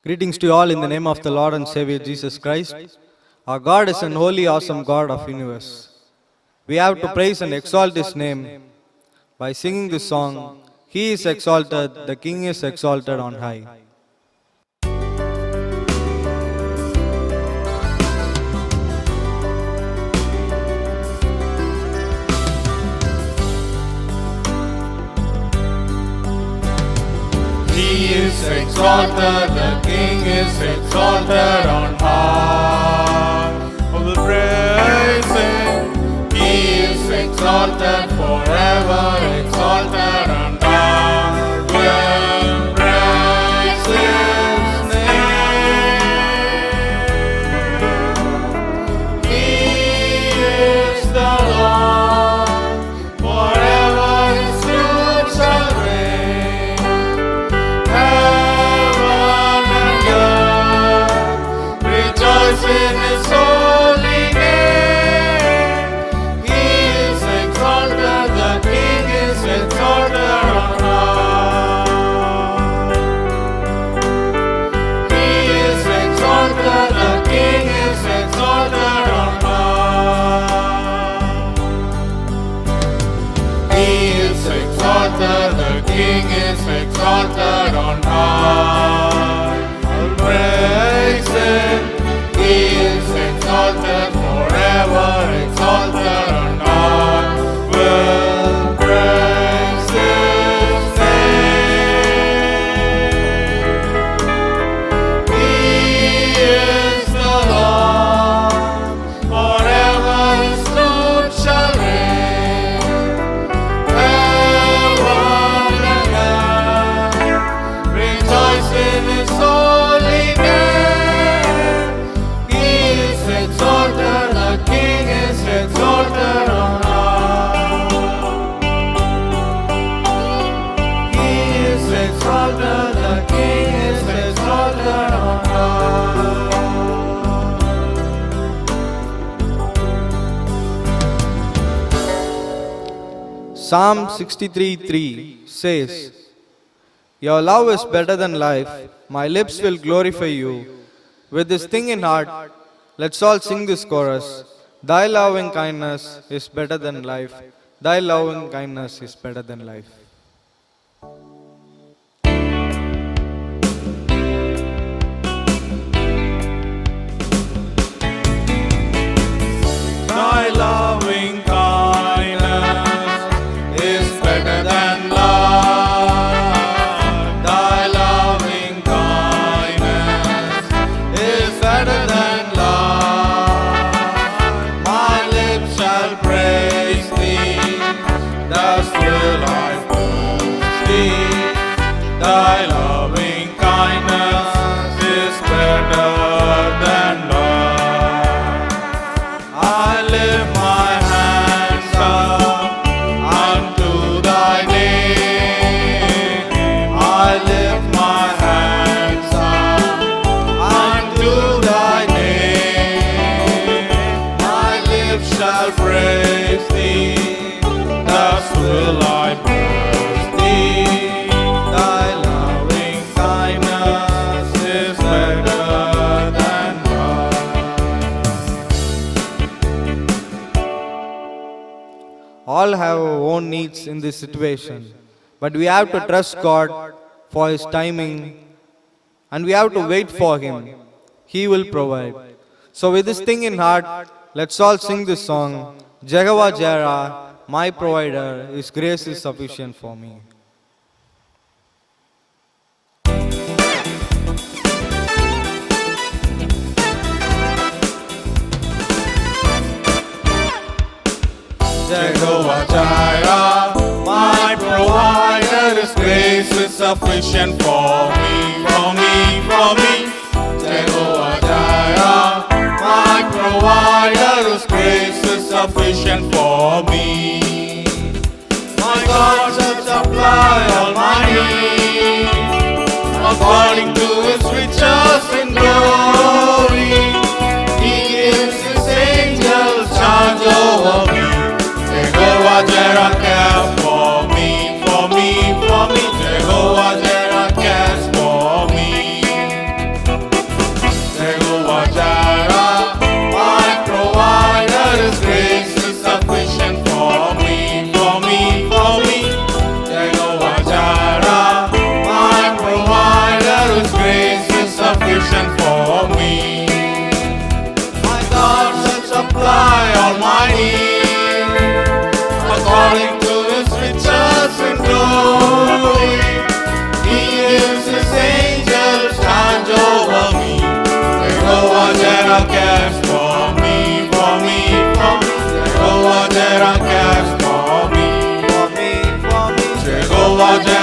Greetings to you all in the name of the Lord and Savior Jesus Christ. Our God is an holy, awesome God of universe. We have to praise and exalt His name by singing this song, He is exalted, the King is exalted on high. He is exalted, the King is exalted on high. Oh, we praise Him. He is exalted forever, exalted on high. We'll praise His name. He is the Lord, forever His rule shall reign. Heaven and earth rejoice in His holy name. He is exalted, the King is exalted on high. He is exalted, the King is exalted on high. He is exalted, the King is exalted on high. I'll praise Him. He is exalted forever, exalted on high. We'll praise His name. He is the Lord, forever His rule shall reign. Heaven and earth rejoice in His holy name. He is exalted, the King is exalted on high. He is exalted, the King is exalted on high. Psalm 63:3 says, Your love is better than life, my lips will glorify you. With this thing in heart, let's all sing this chorus. Thy loving kindness is better than life. Thy loving kindness is better than life. Thy loving kindness is better than life. Thy loving kindness is better than life. My lips shall praise Thee, thus will I praise Thee. Thy loving kindness is better than life. I lift my hands up unto Thy name. I lift my hands up unto Thy name. My lips shall praise Thee, thus will I praise Thee. Thy loving kindness is better than life. All have our own needs in this situation, but we have to trust God for His timing and we have to wait for Him. He will provide. So with this thing in heart, let's all sing this song, Jehovah Jireh, my provider, His grace is sufficient for me. Jehovah Jireh, my provider, His grace is sufficient for me, for me, for me. Jehovah Jireh, my provider, His grace is sufficient for me. My God shall supply all my needs, according to His riches in glory. He gives His angels charge over me. Jehovah Jireh cares for me, for me, for me. Jehovah Jireh cares for me.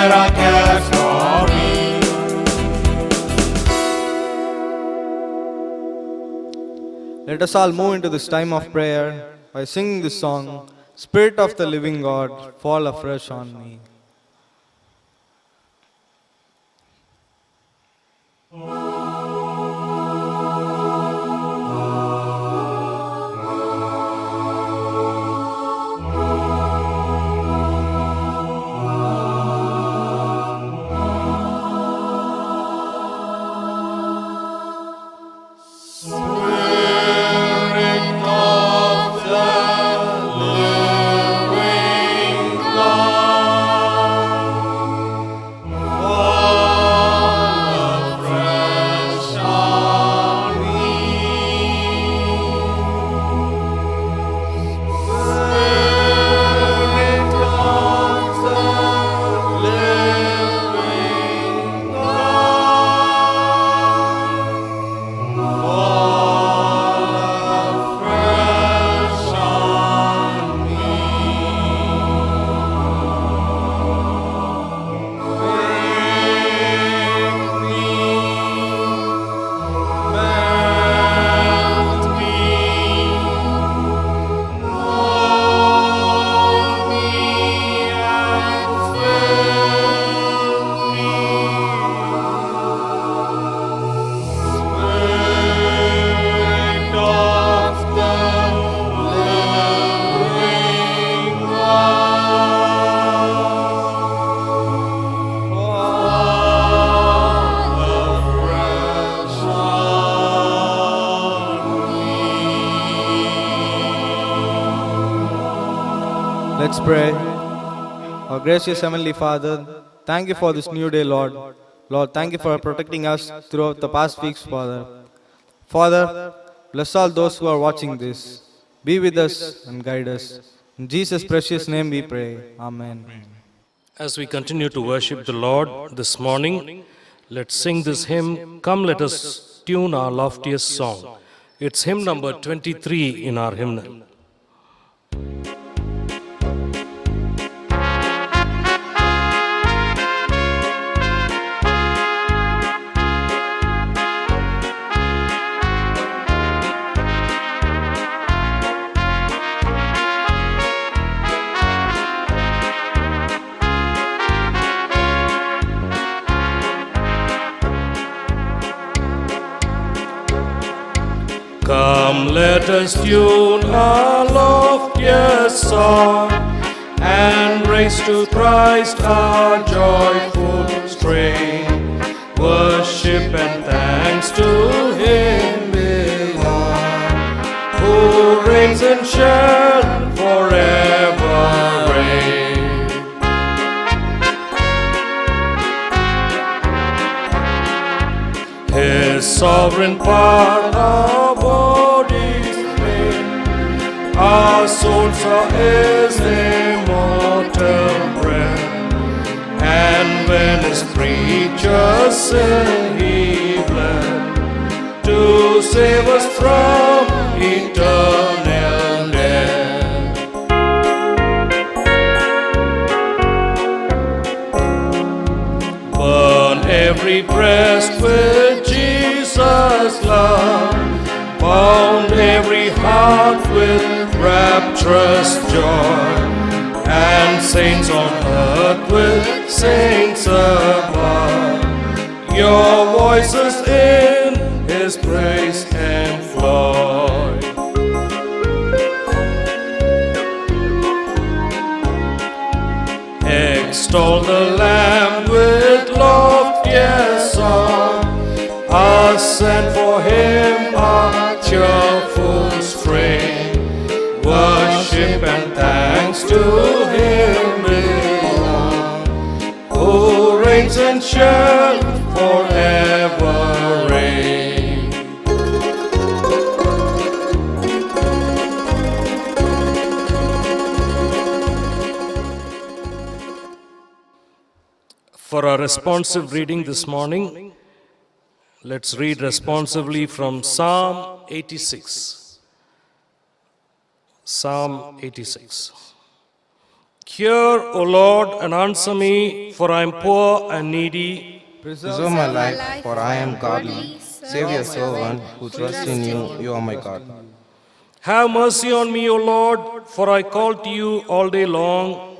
Jireh cares for me. Let us all move into this time of prayer by singing this song, Spirit of the living God, fall afresh on me. Let's pray. Our gracious Heavenly Father, thank you for this new day, Lord. Lord, thank you for protecting us throughout the past weeks, Father. Father, bless all those who are watching this. Be with us and guide us. In Jesus' precious name we pray. Amen. As we continue to worship the Lord this morning, let's sing this hymn, Come Let Us Tune Our Loftiest Song. It's hymn number 23 in our hymnal. Come, let us tune our loftiest song, and raise to Christ our joyful strain. Worship and thanks to Him belong, who reigns and shall forever reign. His sovereign power our bodies made, our souls are His immortal breath, and when His creatures sin He bled, to save us from eternal death. Burn every breast with Jesus' love, bound every heart with rapturous joy, and saints on earth with saints above, your voices in His praise employ. Extol the Lamb with loftiest song, ascend for Him our cheerful strain. Worship and thanks to Him belong, who reigns and shall forever reign. For our responsive reading this morning, let's read responsively from Psalm 86. Psalm 86. Hear, O Lord, and answer me, for I am poor and needy. Preserve my life, for I am godly. Save your servant who trusts in you. You are my God. Have mercy on me, O Lord, for I call to you all day long.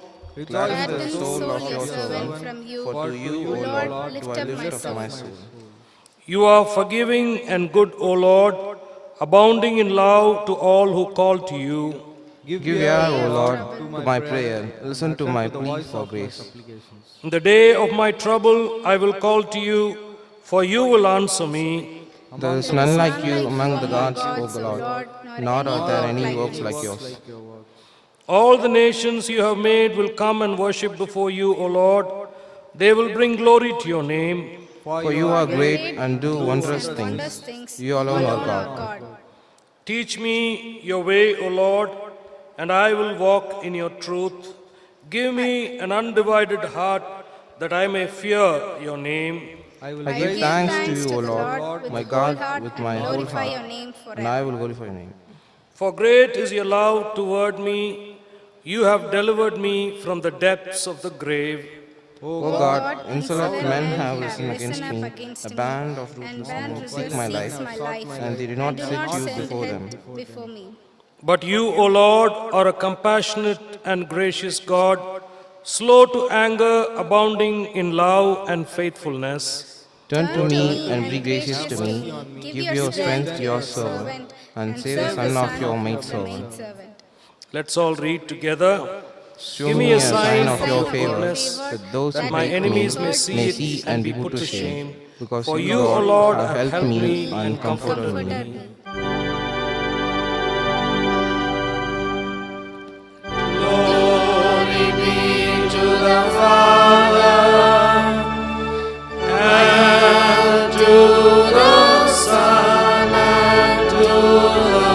Gladden the soul of your servant, from you. for to you, O Lord, Lord, lift do I up my lift up my soul. soul. You are forgiving and good, O Lord, abounding in love to all who call to you. Give ear, O Lord, to my prayer. Listen to my plea for grace. In the day of my trouble, I will call to you, for you will answer me. There is none like you among the gods, O Lord, nor are there any works like yours. All the nations you have made will come and worship before you, O Lord. They will bring glory to your name. For you are great and do wondrous things. You alone are God. Teach me your way, O Lord, and I will walk in your truth. Give me an undivided heart that I may fear your name. I will I give thanks to you, O Lord, my God, with my whole glorify your heart, name and forever. I will glorify your name. For great is your love toward me. You have delivered me from the depths of the grave. O God, insolent men have risen risen against up me. against A me, band of and ruthless band men ruthless seek my seeks life, my and they do not do set not you send before help them. before me. But you, O Lord, are a compassionate and gracious God, slow to anger, abounding in love and faithfulness. Turn to me and be gracious to me. Give your strength to your servant, and save the son of your maidservant. Let's all read together. Show Give me a sign of your favor, goodness, that those that who my hate enemies me may see it and be put to shame. Because For you, you, O Lord, have have helped me and comforted comforted me. Glory be to the Father and to the Son and to the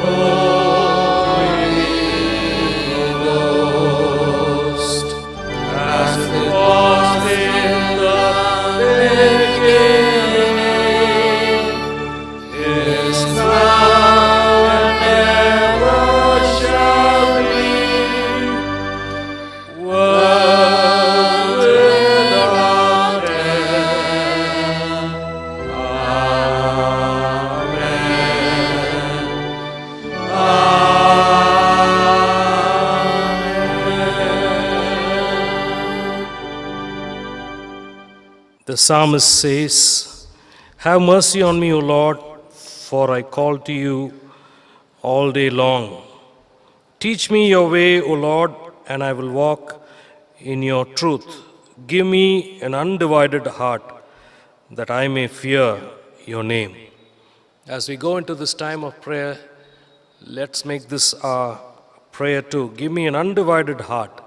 Holy Ghost, as it was in the beginning, is now and ever shall be, world without end. The psalmist says, Have mercy on me, O Lord, for I call to you all day long. Teach me your way, O Lord, and I will walk in your truth. Give me an undivided heart that I may fear your name. As we go into this time of prayer, let's make this our prayer too. Give me an undivided heart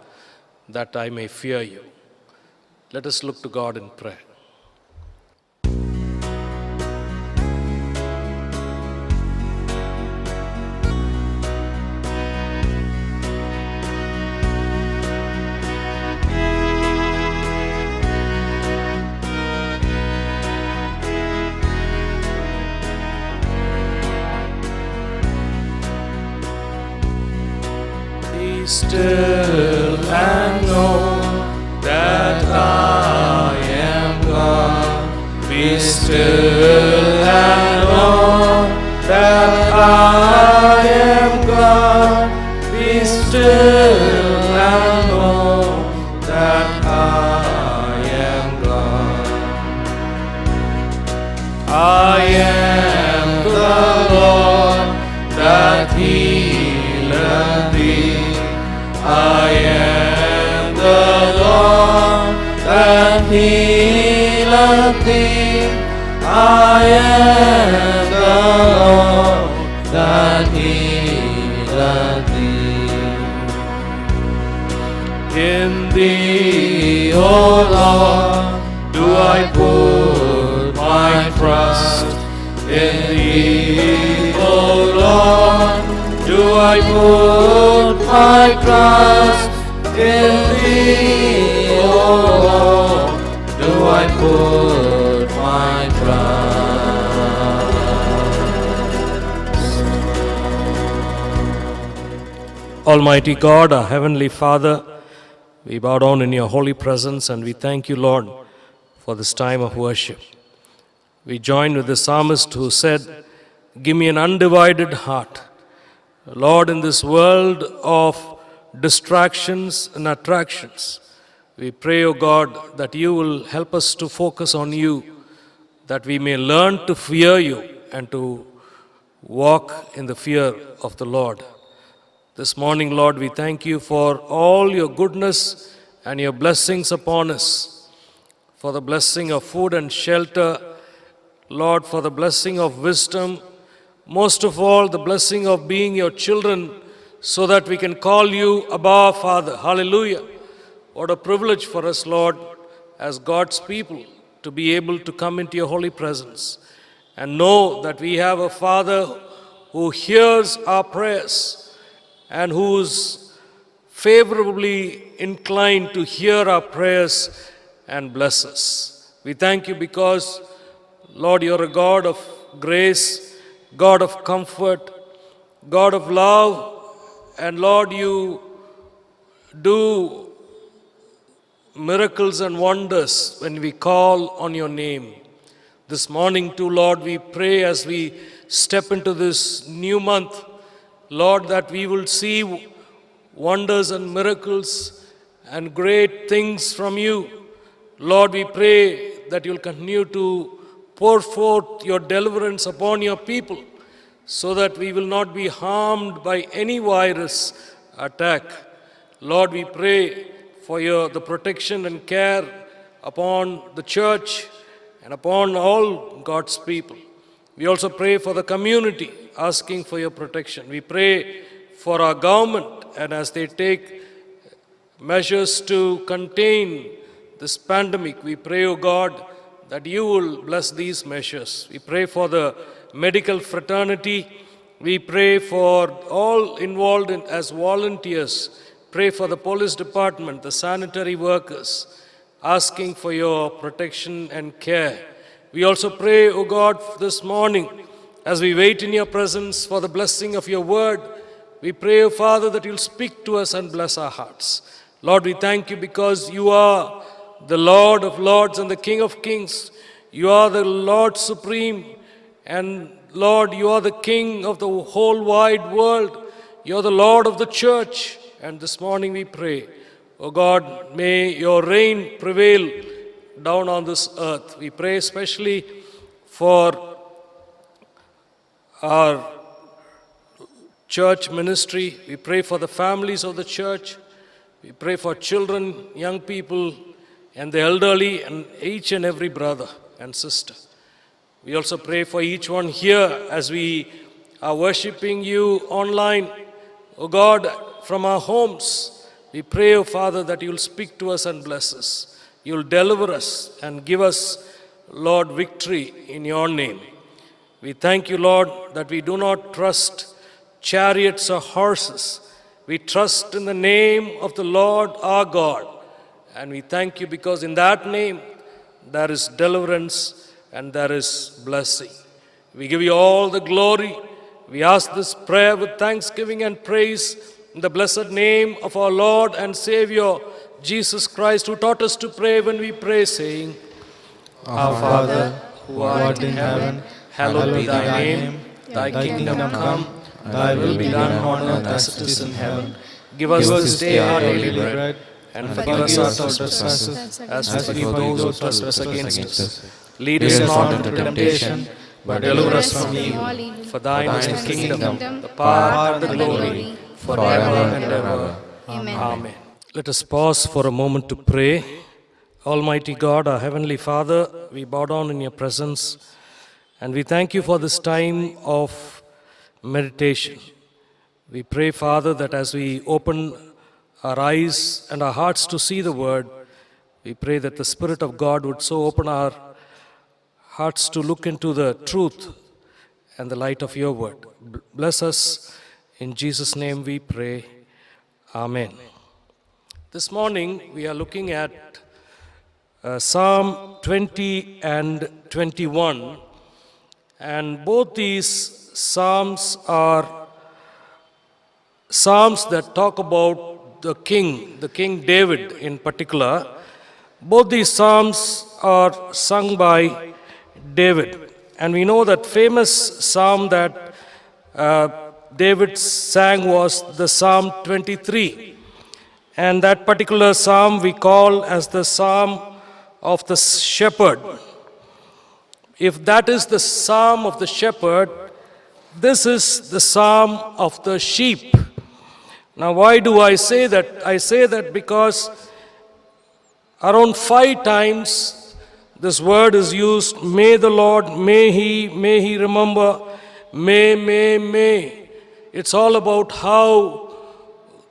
that I may fear you. Let us look to God in prayer. Be still and know that I am God. Be still and know that I am God. Be still and know that I am God. I am the Lord that healeth thee. I am the Lord that healeth thee. I am the Lord that healeth thee. In thee, O Lord, do I put my trust. In thee, O Lord, do I put my trust. In thee, O Lord, do I put my trust. Almighty God, our Heavenly Father, we bow down in your holy presence and we thank you, Lord, for this time of worship. We join with the psalmist who said, "Give me an undivided heart." Lord, in this world of distractions and attractions, we pray, O God, that you will help us to focus on you, that we may learn to fear you and to walk in the fear of the Lord. This morning, Lord, we thank you for all your goodness and your blessings upon us, for the blessing of food and shelter, Lord, for the blessing of wisdom, most of all, the blessing of being your children, so that we can call you Abba, Father. Hallelujah. What a privilege for us, Lord, as God's people, to be able to come into your holy presence and know that we have a Father who hears our prayers and who's favorably inclined to hear our prayers and bless us. We thank you because, Lord, you're a God of grace, God of comfort, God of love, and Lord, you do miracles and wonders when we call on your name. This morning too, Lord, we pray as we step into this new month, Lord, that we will see wonders and miracles and great things from you. Lord, we pray that you'll continue to pour forth your deliverance upon your people so that we will not be harmed by any virus attack. Lord, we pray for the protection and care upon the church and upon all God's people. We also pray for the community, asking for your protection. We pray for our government, and as they take measures to contain this pandemic, we pray, O God, that you will bless these measures. We pray for the medical fraternity. We pray for all involved as volunteers. Pray for the police department, the sanitary workers, asking for your protection and care. We also pray, O God, this morning, as we wait in your presence for the blessing of your word, we pray, O Father, that you'll speak to us and bless our hearts. Lord, we thank you because you are the Lord of lords and the King of kings. You are the Lord supreme, and Lord, you are the King of the whole wide world. You are the Lord of the church. And this morning we pray, O God, may your reign prevail down on this earth. We pray especially for our church ministry. We pray for the families of the church. We pray for children, young people, and the elderly, and each and every brother and sister. We also pray for each one here as we are worshiping you online. O God, from our homes, we pray, O Father, that you'll speak to us and bless us. You'll deliver us and give us, Lord, victory in your name. We thank you, Lord, that we do not trust chariots or horses. We trust in the name of the Lord our God. And we thank you because in that name there is deliverance and there is blessing. We give you all the glory. We ask this prayer with thanksgiving and praise in the blessed name of our Lord and Savior, Jesus Christ, who taught us to pray when we pray, saying, Our Father, who art in heaven, hallowed be thy name. Thy kingdom come, thy will be done on earth as it is in heaven. Give us this day our daily daily bread, bread, and and forgive us our trespasses, as as we we forgive forgive those who trespass against us. Lead Lead us us not not into temptation, but deliver us from evil. For thine is the kingdom, the power, and the glory, forever and ever. Amen. Let us pause for a moment to pray. Almighty God, our Heavenly Father, we bow down in your presence and we thank you for this time of meditation. We pray, Father, that as we open our eyes and our hearts to see the word, we pray that the Spirit of God would so open our hearts to look into the truth and the light of your word. Bless us. In Jesus' name we pray. Amen. This morning we are looking at Psalm 20 and 21, and both these psalms are psalms that talk about the King David in particular. Both these psalms are sung by David. And we know that famous psalm that David sang was the Psalm 23. And that particular psalm we call as the Psalm of the Shepherd. If that is the Psalm of the Shepherd, this is the Psalm of the sheep. Now, why do I say that? I say that because around 5 times this word is used. May the Lord, may He remember, may. It's all about how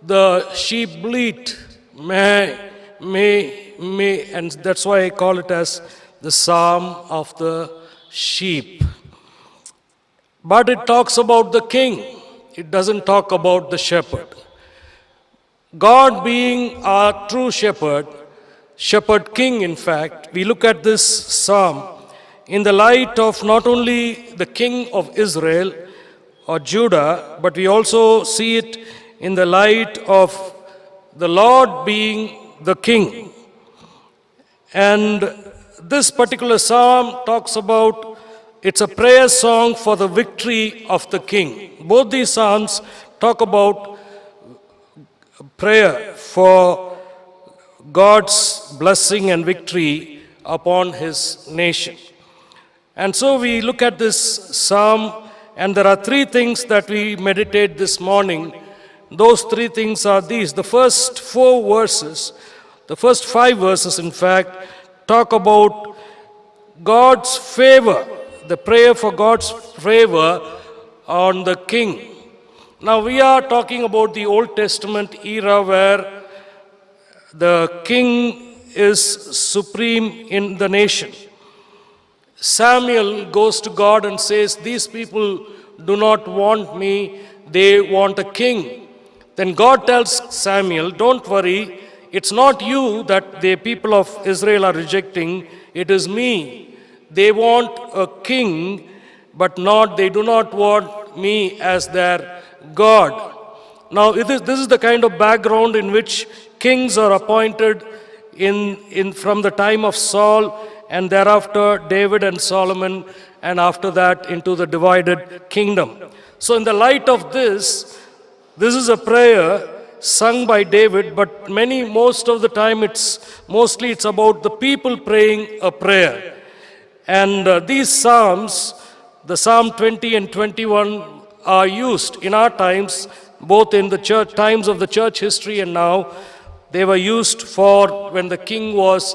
the sheep bleat, may, and that's why I call it as the Psalm of the sheep. But it talks about the king. It doesn't talk about the shepherd. God being our true shepherd, shepherd king in fact, we look at this psalm in the light of not only the king of Israel or Judah, but we also see it in the light of the Lord being the king. And this particular psalm talks about, it's a prayer song for the victory of the king. Both these psalms talk about prayer for God's blessing and victory upon his nation. And so we look at this psalm, and there are 3 things that we meditate this morning. Those 3 things are these. The first 4 verses, the first 5 verses in fact, talk about God's favor, the prayer for God's favor on the king. Now we are talking about the Old Testament era where the king is supreme in the nation. Samuel goes to God and says, these people do not want me, they want a king. Then God tells Samuel, don't worry, it's not you that the people of Israel are rejecting, it is me. They want a king, but they do not want me as their God. Now this is the kind of background in which kings are appointed from the time of Saul, and thereafter David and Solomon, and after that into the divided kingdom. So in the light of this is a prayer sung by David, but most of the time it's about the people praying a prayer. And these psalms, the Psalm 20 and 21, are used in our times, both in the church times of the church history and now. They were used for when the king was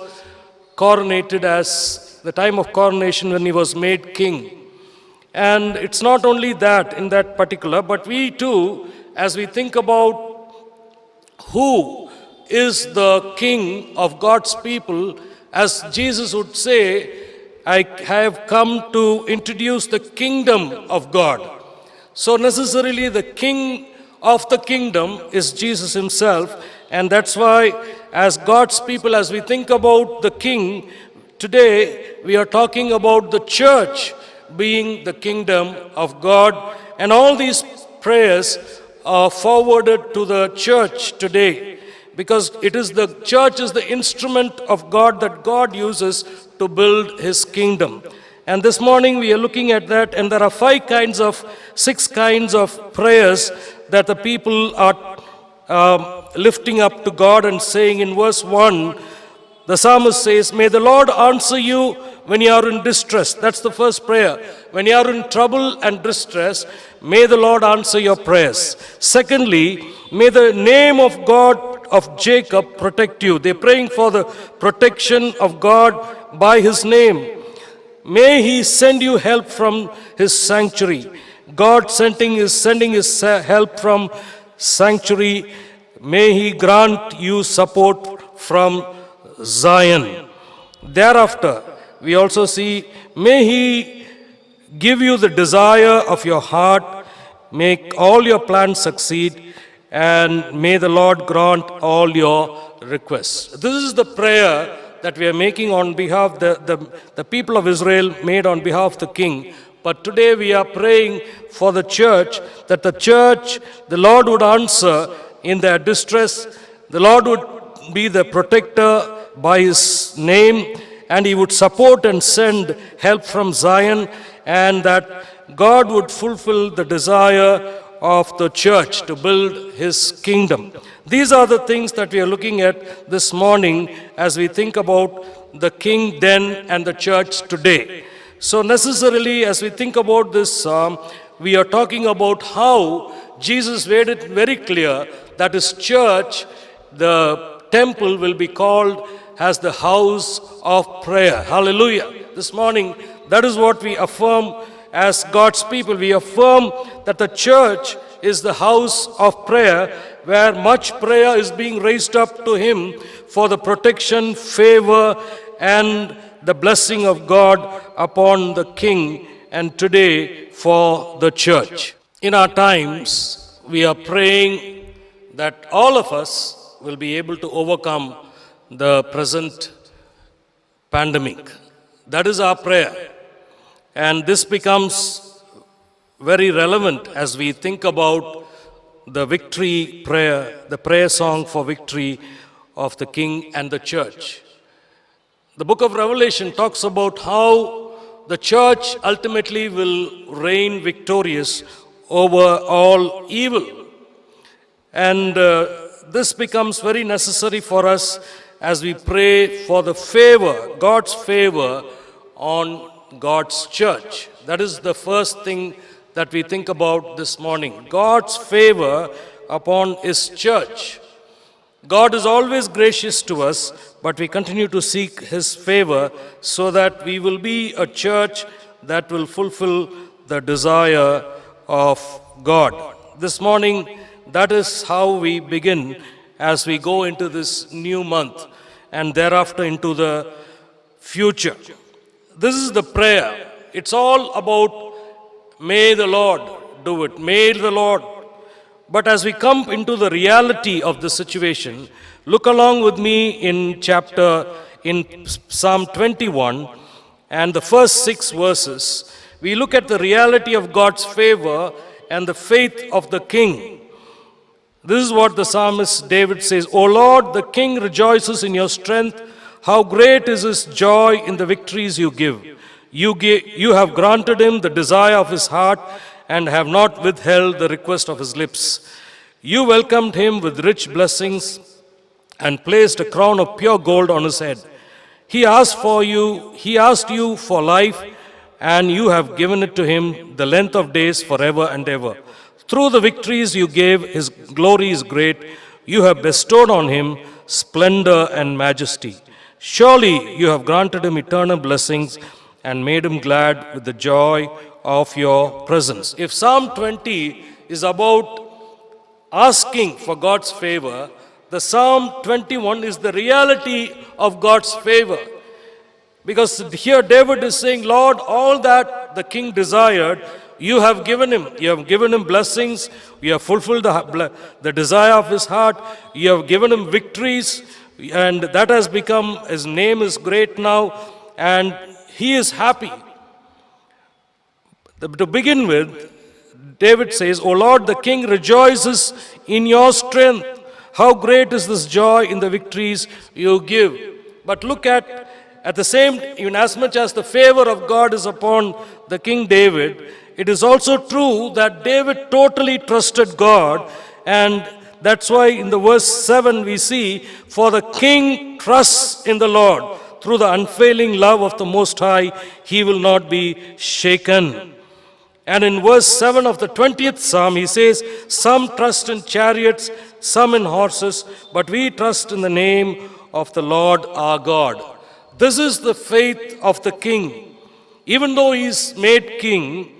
coronated, as the time of coronation when he was made king. And it's not only that in that particular, but we too, as we think about who is the king of God's people, as Jesus would say, I have come to introduce the kingdom of God. So necessarily the king of the kingdom is Jesus himself. And that's why as God's people, as we think about the king, today we are talking about the church being the kingdom of God. And all these prayers are forwarded to the church today, because the church is the instrument of God that God uses to build his kingdom. And this morning we are looking at that, and there are 6 kinds of prayers that the people are lifting up to God and saying. In verse 1, the psalmist says, may the Lord answer you when you are in distress. That's the first prayer. When you are in trouble and distress, may the Lord answer your prayers. Secondly, may the name of God of Jacob protect you. They're praying for the protection of God by his name. May he send you help from his sanctuary. God sending his help from sanctuary. May he grant you support from Zion. Thereafter, we also see, may he give you the desire of your heart, make all your plans succeed, and may the Lord grant all your requests. This is the prayer that we are making on behalf, the people of Israel made on behalf of the king. But today we are praying for the church, that the church, the Lord would answer in their distress. The Lord would be the protector by His name, and He would support and send help from Zion, and that God would fulfill the desire of the church to build His kingdom. These are the things that we are looking at this morning as we think about the king then and the church today. So necessarily, as we think about this psalm, we are talking about how Jesus made it very clear that His church, the temple, will be called as the house of prayer. Hallelujah. This morning, that is what we affirm as God's people. We affirm that the church is the house of prayer, where much prayer is being raised up to Him for the protection, favor, and the blessing of God upon the king, and today for the church. In our times, we are praying that all of us will be able to overcome the present pandemic. That is our prayer. And this becomes very relevant as we think about the victory prayer, the prayer song for victory of the king and the church. The book of Revelation talks about how the church ultimately will reign victorious over all evil. And this becomes very necessary for us as we pray for the favor, God's favor on God's church. That is the first thing that we think about this morning. God's favor upon His church. God is always gracious to us, but we continue to seek His favor so that we will be a church that will fulfill the desire of God. This morning, that is how we begin as we go into this new month and thereafter into the future. This is the prayer. It's all about may the Lord do it. May the Lord. But as we come into the reality of the situation, look along with me in Psalm 21 and the first 6 verses. We look at the reality of God's favor and the faith of the king. This is what the psalmist David says, O Lord, the king rejoices in your strength. How great is his joy in the victories you give. You have granted him the desire of his heart and have not withheld the request of his lips. You welcomed him with rich blessings and placed a crown of pure gold on his head. He asked you for life, and you have given it to him, the length of days forever and ever. Through the victories you gave, his glory is great. You have bestowed on him splendor and majesty. Surely you have granted him eternal blessings and made him glad with the joy of your presence. If Psalm 20 is about asking for God's favor, the Psalm 21 is the reality of God's favor. Because here David is saying, Lord, all that the king desired, you have given him. You have given him blessings. You have fulfilled the desire of his heart. You have given him victories. And that has become, his name is great now. And he is happy. To begin with, David says, O Lord, the king rejoices in your strength. How great is this joy in the victories you give. But look at the same, even as much as the favor of God is upon the King David, it is also true that David totally trusted God, and that's why in the verse 7 we see, for the king trusts in the Lord. Through the unfailing love of the Most High, he will not be shaken. And in verse 7 of the 20th Psalm, he says, some trust in chariots, some in horses, but we trust in the name of the Lord our God. This is the faith of the king. Even though he is made king,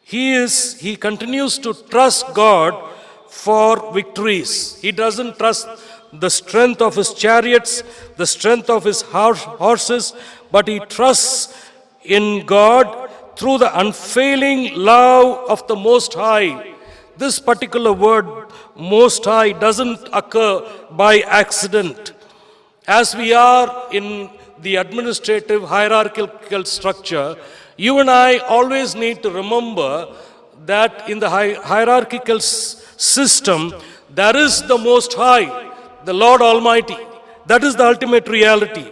he continues to trust God for victories. He doesn't trust the strength of his chariots, the strength of his horses, but he trusts in God through the unfailing love of the Most High. This particular word, Most High, doesn't occur by accident. As we are in the administrative hierarchical structure, You and I always need to remember that in the hierarchical system, there is the Most High, the Lord Almighty. That is the ultimate reality.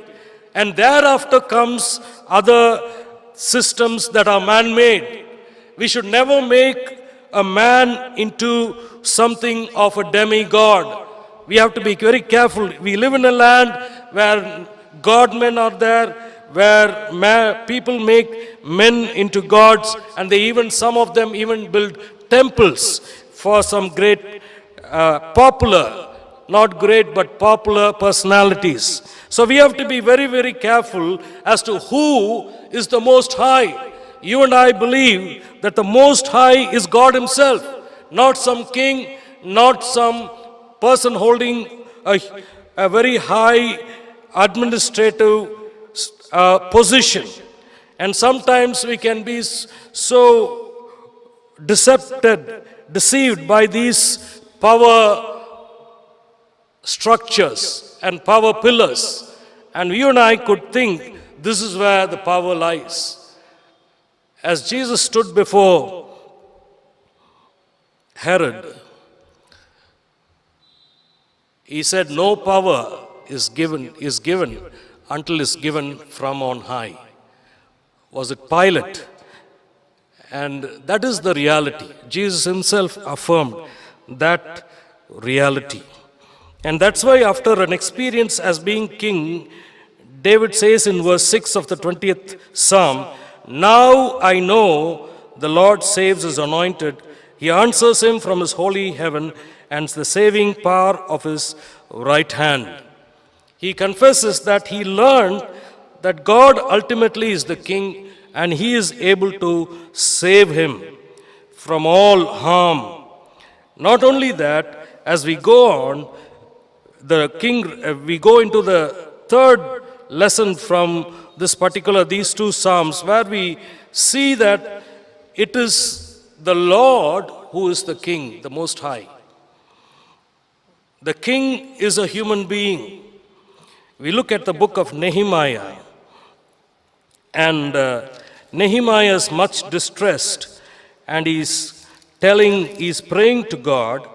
And thereafter comes other systems that are man-made. We should never make a man into something of a demigod. We have to be very careful. We live in a land where God-men are there, where people make men into gods, and some of them even build temples for some great popular, not great but popular personalities. So we have to be very, very careful as to who is the Most High. You and I believe that the Most High is God Himself, not some king, not some person holding a very high administrative position. And sometimes we can be so deceived by these power structures and power pillars. And you and I could think this is where the power lies. As Jesus stood before Herod, He said, no power is given until it's given from on high. Was it Pilate? And that is the reality. Jesus Himself affirmed that reality. And that's why after an experience as being king, David says in verse 6 of the 20th Psalm, now I know the Lord saves His anointed. He answers him from His holy heaven and the saving power of His right hand. He confesses that he learned that God ultimately is the king and He is able to save him from all harm. Not only that, as we go on, we go into the third lesson from these two Psalms, where we see that it is the Lord who is the King, the Most High. The King is a human being. We look at the book of Nehemiah, and Nehemiah is much distressed, and he's praying to God,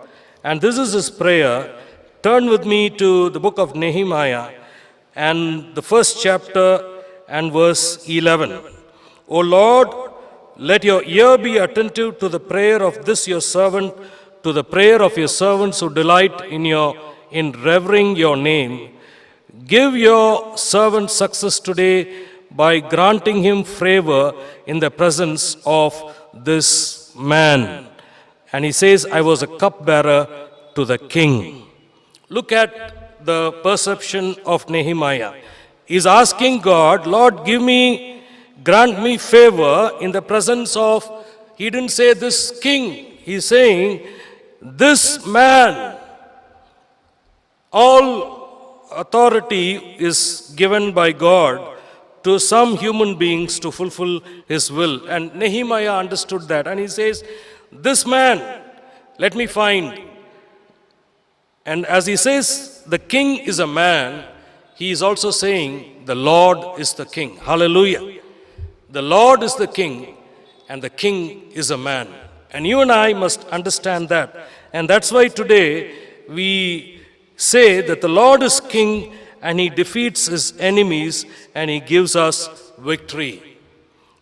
and this is his prayer. Turn with me to the book of Nehemiah and the first chapter and verse 11. O Lord, let your ear be attentive to the prayer of this your servant, to the prayer of your servants who delight in revering your name. Give your servant success today by granting him favor in the presence of this man. And he says, I was a cupbearer to the king. Look at the perception of Nehemiah. He's asking God, Lord, grant me favor in the presence of, he didn't say this king, he's saying, this man. All authority is given by God to some human beings to fulfill His will. And Nehemiah understood that. And he says, this man, let me find. And as he says, the king is a man, he is also saying, the Lord is the king. Hallelujah. The Lord is the king, and the king is a man. And you and I must understand that. And that's why today we say that the Lord is king, and He defeats His enemies, and He gives us victory.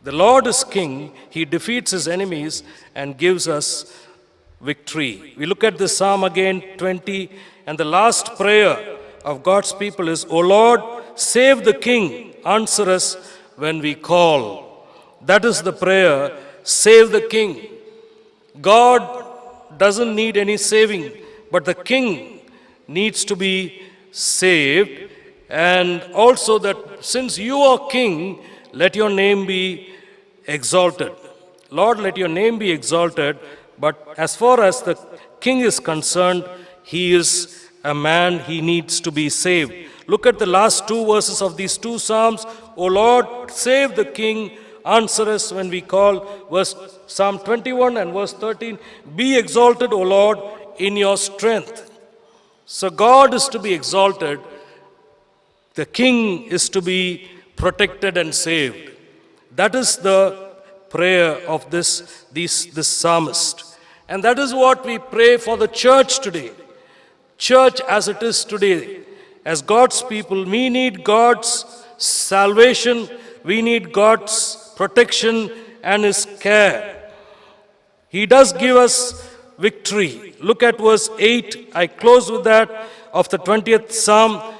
The Lord is king, He defeats His enemies, and gives us victory. We look at this Psalm again, 20, and the last prayer of God's people is, O Lord, save the king, answer us when we call. That is the prayer, save the king. God doesn't need any saving, but the king needs to be saved. And also that since you are king, let your name be exalted. Lord, let your name be exalted. But as far as the king is concerned, he is a man, he needs to be saved. Look at the last two verses of these two Psalms. O Lord, save the king, answer us when we call. Psalm 21 and verse 13. Be exalted, O Lord, in your strength. So God is to be exalted. The king is to be protected and saved. That is the prayer of this psalmist. And that is what we pray for the church today. Church as it is today, as God's people, we need God's salvation, we need God's protection and His care. He does give us victory. Look at verse 8, I close with that, of the 20th Psalm.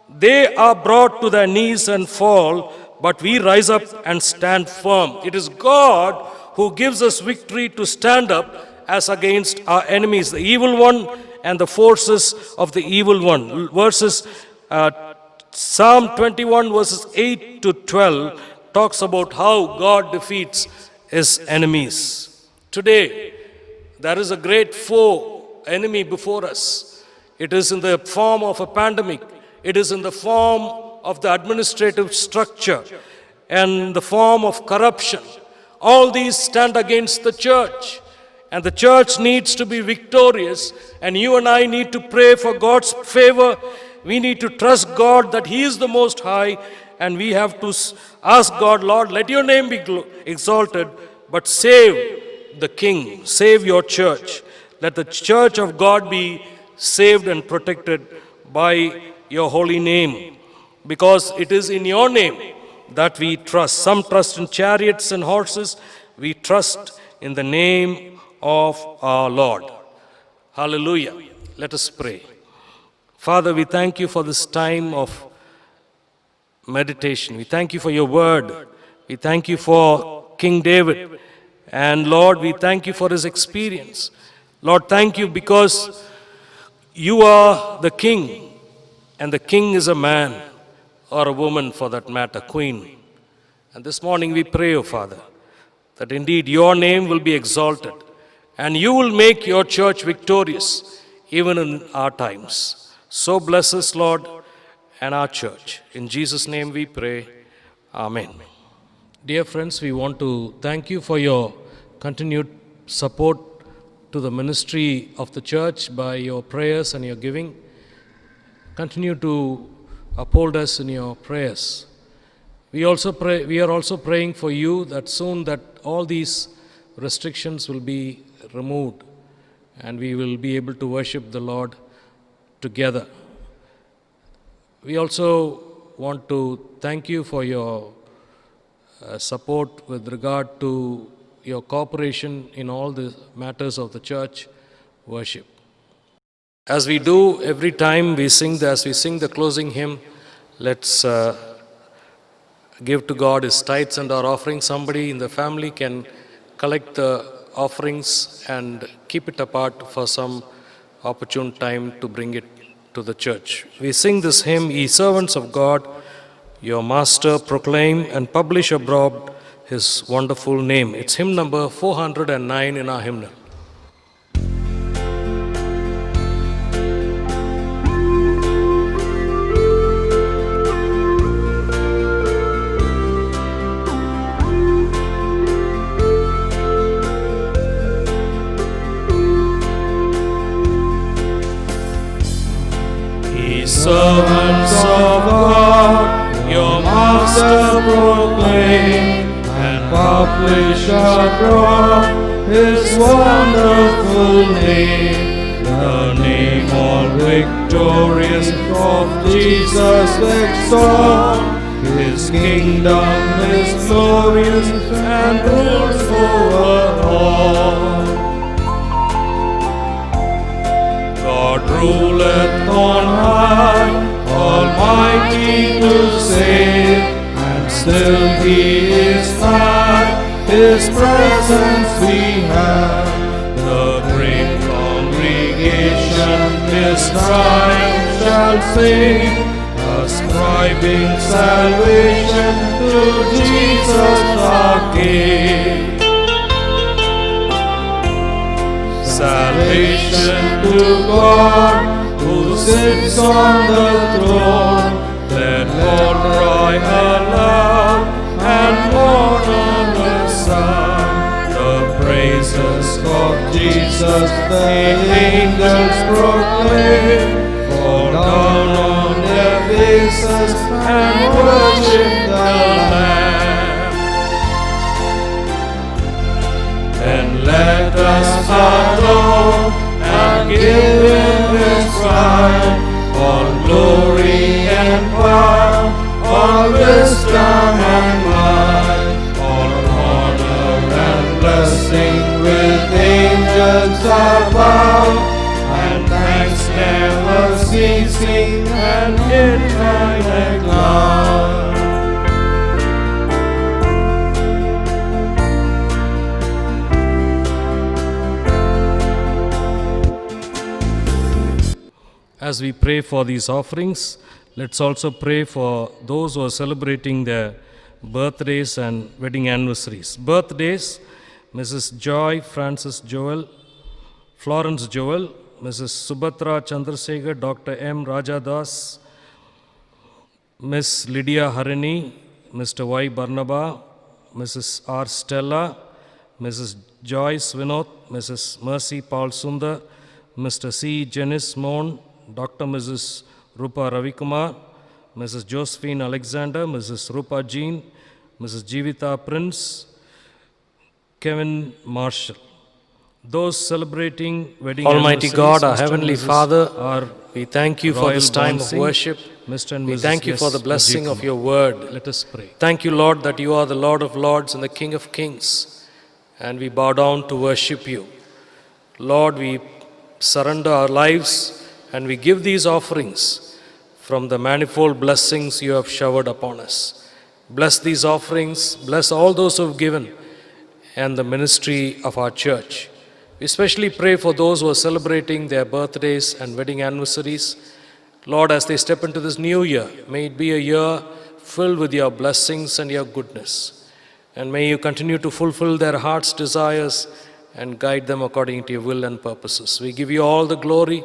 They are brought to their knees and fall, but we rise up and stand firm. It is God who gives us victory to stand up as against our enemies, the evil one and the forces of the evil one. Psalm 21 verses 8 to 12 talks about how God defeats His enemies. Today, there is a great enemy before us. It is in the form of a pandemic. It is in the form of the administrative structure and the form of corruption. All these stand against the church. And the church needs to be victorious, and you and I need to pray for God's favor. We need to trust God that He is the Most High, and we have to ask God, Lord, let your name be exalted, but save the King, save your church. Let the church of God be saved and protected by your holy name, because it is in your name that we trust. Some trust in chariots and horses. We trust in the name of our Lord. Hallelujah. Let us pray. Father, we thank you for this time of meditation. We thank you for your word. We thank you for King David. And Lord, we thank you for his experience. Lord, thank you because you are the king, and the king is a man or a woman for that matter, queen. And this morning we pray, O Father, that indeed your name will be exalted. And you will make your church victorious even in our times. So bless us, Lord, and our church. In Jesus' name we pray. Amen. Dear friends, we want to thank you for your continued support to the ministry of the church by your prayers and your giving. Continue to uphold us in your prayers. We are also praying for you that soon that all these restrictions will be removed and we will be able to worship the Lord together. We also want to thank you for your support with regard to your cooperation in all the matters of the church worship. As we do every time as we sing the closing hymn, let's give to God His tithes and our offerings. Somebody in the family can collect the offerings and keep it apart for some opportune time to bring it to the church. We sing this hymn, Ye servants of God, your master proclaim and publish abroad his wonderful name. It's hymn number 409 in our hymnal. Servants of God, your master proclaim and publish abroad his wonderful name. The name all victorious of Jesus exalt. His kingdom is glorious and rules over all. God ruleth on high, almighty to save, and still He is nigh, His presence we have. The great congregation His triumph shall sing, ascribing salvation to Jesus our King. Salvation to God, who sits on the throne. Let all cry aloud and mourn on the Son. The praises of Jesus the angels proclaim. Fall down on their faces and worship the Lamb. Let us adore and give Him His right. All glory and power, all wisdom and might, all honor and blessing with angels above, and thanks never ceasing and infinite love. As we pray for these offerings, let's also pray for those who are celebrating their birthdays and wedding anniversaries. Birthdays, Mrs. Joy Francis Joel, Florence Joel, Mrs. Subhatra Chandrasekhar, Dr. M. Rajadas, Miss Lydia Harini, Mr. Y. Barnaba, Mrs. R. Stella, Mrs. Joyce Vinod, Mrs. Mercy Paul Sundar, Mr. C. Janice Mohan, Dr. Mrs. Rupa Ravikumar, Mrs. Josephine Alexander, Mrs. Rupa Jean, Mrs. Jivita Prince, Kevin Marshall. Those celebrating wedding Almighty anniversaries, God, our Mr. Heavenly and Mrs. Father, R. we thank you for Royal this time Bond of Singh, worship. Mr. and We Mrs. thank you for S. the blessing of Ajay your Kumar. word. Let us pray. Thank you, Lord, that you are the Lord of Lords and the King of Kings, and we bow down to worship you. Lord, we surrender our lives and we give these offerings from the manifold blessings you have showered upon us. Bless these offerings, bless all those who have given, and the ministry of our church. We especially pray for those who are celebrating their birthdays and wedding anniversaries. Lord, as they step into this new year, may it be a year filled with your blessings and your goodness. And may you continue to fulfill their heart's desires and guide them according to your will and purposes. We give you all the glory.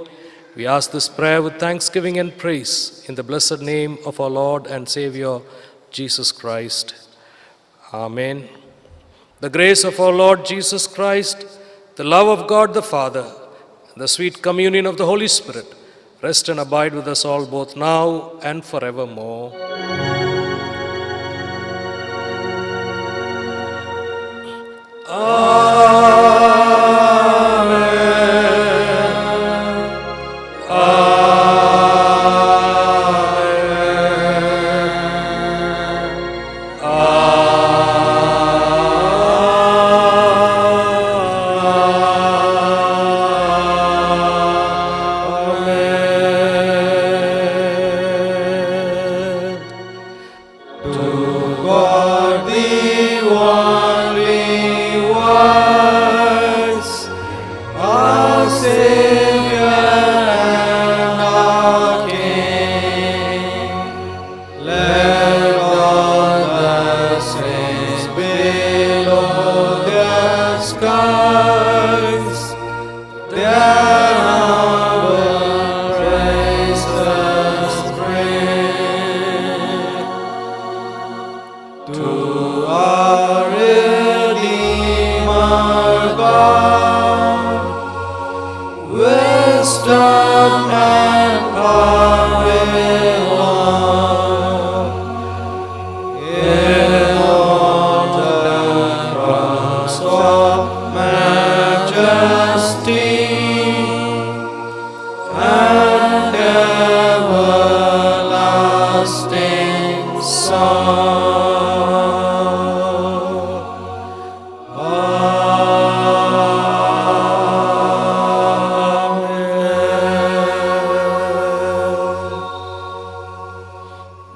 We ask this prayer with thanksgiving and praise in the blessed name of our Lord and Savior, Jesus Christ. Amen. The grace of our Lord Jesus Christ, the love of God the Father, and the sweet communion of the Holy Spirit rest and abide with us all both now and forevermore.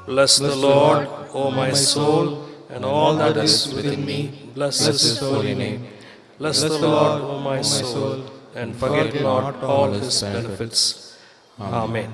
Bless the Lord, O my soul, and all that is within me. Bless his holy name. Bless the Lord, O my soul, and forget not all his benefits. Amen.